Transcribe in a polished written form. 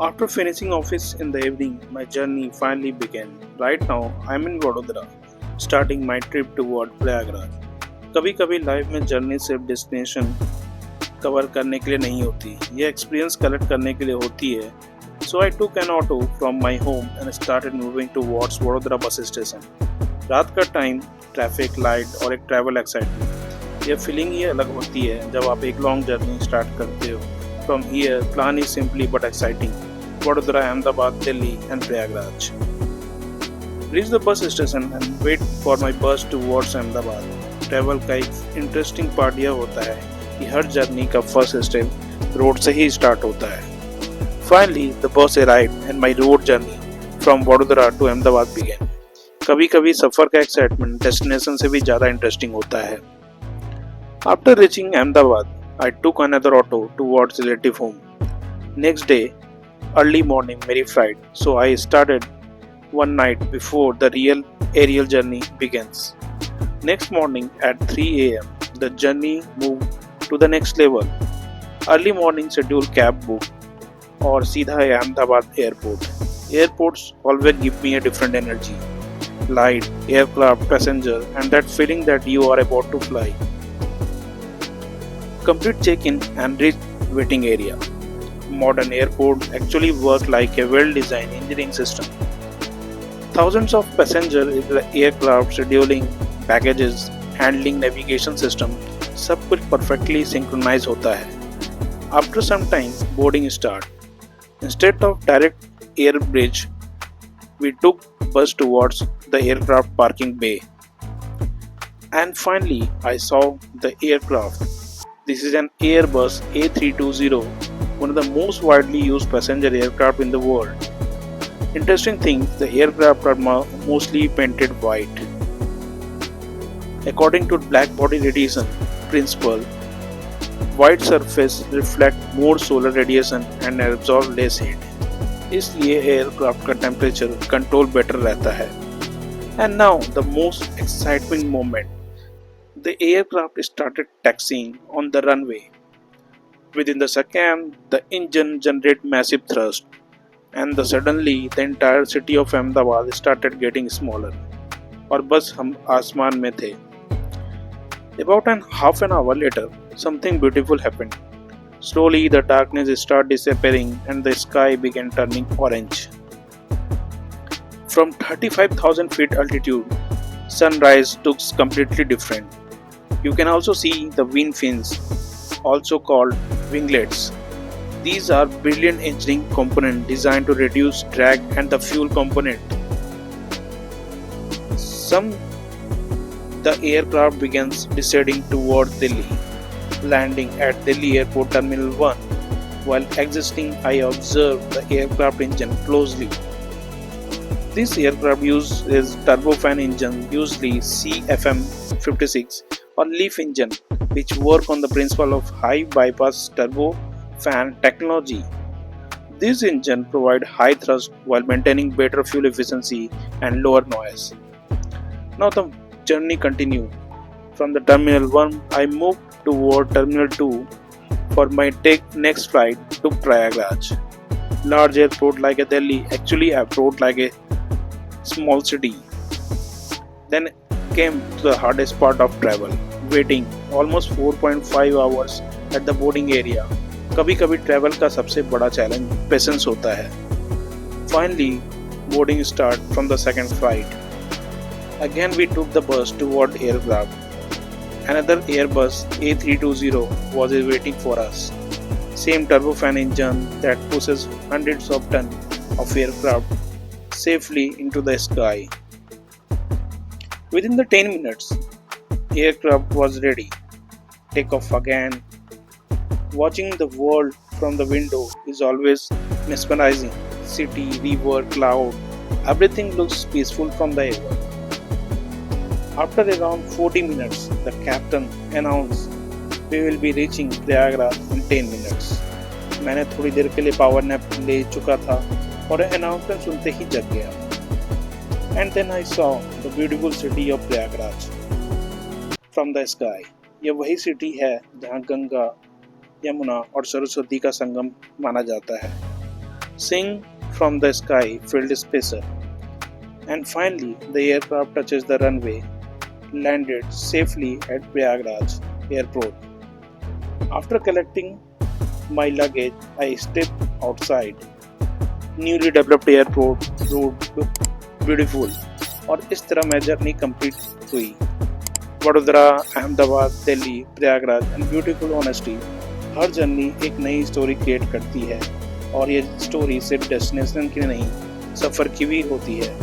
After finishing office in the evening, my journey finally began. Right now, I'm in Vadodara, starting my trip toward Prayagraj. कभी कभी life में journey सिर्फ destination cover करने के लिए नहीं होती, ये एक्सपीरियंस कलेक्ट करने के लिए होती है। So I took an auto from my home and started moving towards Vadodara bus station. रात का टाइम, ट्रैफिक लाइट और एक ट्रैवल एक्साइटमेंट, यह फीलिंग ही अलग होती है जब आप एक लॉन्ग जर्नी स्टार्ट करते हो। From here plan is simply but exciting. Vadodara, Ahmedabad, Delhi, and Prayagraj. Reach the bus station and wait for my bus towards Ahmedabad. Travel का एक इंटरेस्टिंग पार्ट यह होता है कि हर जर्नी का फर्स्ट स्टेप रोड से ही स्टार्ट होता है। Finally the bus arrived and my road journey from Vadodara to Ahmedabad began. कभी कभी सफर का एक्साइटमेंट डेस्टिनेशन से भी ज़्यादा इंटरेस्टिंग होता है। After reaching Ahmedabad, I took another auto towards relative home. Next day early morning मेरी flight, so I started one night before the real aerial journey begins. Next morning at 3 a.m. the journey moved to the next level. Early morning schedule cab book और सीधा Ahmedabad airport. Airports always give me a different energy. Light, aircraft, passenger and that feeling that you are about to fly. Complete check-in and reach waiting area. Modern airports actually work like a well-designed engineering system. Thousands of passengers in the aircraft, scheduling, baggages, handling, navigation system, सब कुछ perfectly synchronized होता है। After some time, boarding start. Instead of direct air bridge, we took bus towards the aircraft parking bay. And finally, I saw the aircraft. This is an Airbus A320. One of the most widely used passenger aircraft in the world. Interesting thing, the aircraft are mostly painted white. According to black body radiation principle, white surface reflect more solar radiation and absorb less heat. इसलिए aircraft का temperature control better रहता है। And now the most exciting moment. The aircraft started taxiing on the runway. Within the second, the engine generated massive thrust, and suddenly the entire city of Ahmedabad started getting smaller. और बस हम आसमान में थे। About half an hour later, something beautiful happened. Slowly, the darkness started disappearing, and the sky began turning orange. From 35,000 feet altitude, sunrise looks completely different. You can also see the wind fins, also called winglets. These are brilliant engineering components designed to reduce drag and the fuel component. The aircraft begins descending toward Delhi, landing at Delhi Airport Terminal 1. While exiting, I observed the aircraft engine closely. This aircraft uses turbofan engine, usually CFM56 or LEAF engine, which work on the principle of high bypass turbofan technology. This engine provide high thrust while maintaining better fuel efficiency and lower noise. Now the journey continued. From the Terminal 1, I moved toward Terminal 2 for my next flight to Prayagraj. Large airport like a Delhi actually approached like a small city. Then came to the hardest part of travel. Waiting almost 4.5 hours at the boarding area. कभी कभी travel का सबसे बड़ा challenge patience होता है। Finally, boarding start from the second flight. Again we took the bus toward aircraft. Another Airbus A320 was waiting for us. Same turbofan engine that pushes hundreds of tons of aircraft safely into the sky. Within the 10 minutes, aircraft was ready. Take off again. Watching the world from the window is always mesmerizing. City, river, cloud, everything looks peaceful from the air. After around 40 minutes, the captain announced, "We will be reaching Prayagraj in 10 minutes." मैंने थोड़ी देर के लिए power nap ले चुका था और announcement सुनते ही जग गया। And then I saw the beautiful city of Prayagraj from the sky. यह वही सिटी है जहाँ गंगा, यमुना और सरस्वती का संगम माना जाता है। Sing from the sky filled spacer, and finally the aircraft touches the runway, landed safely at Prayagraj airport. After collecting my luggage, I stepped outside. Newly developed airport road looked beautiful और इस तरह मैं journey complete हुई. Vadodara, Ahmedabad, Delhi, Prayagraj and beautiful honesty. Her journey एक नई story create करती है और ये स्टोरी सिर्फ डेस्टिनेशन की नहीं, सफ़र की भी होती है.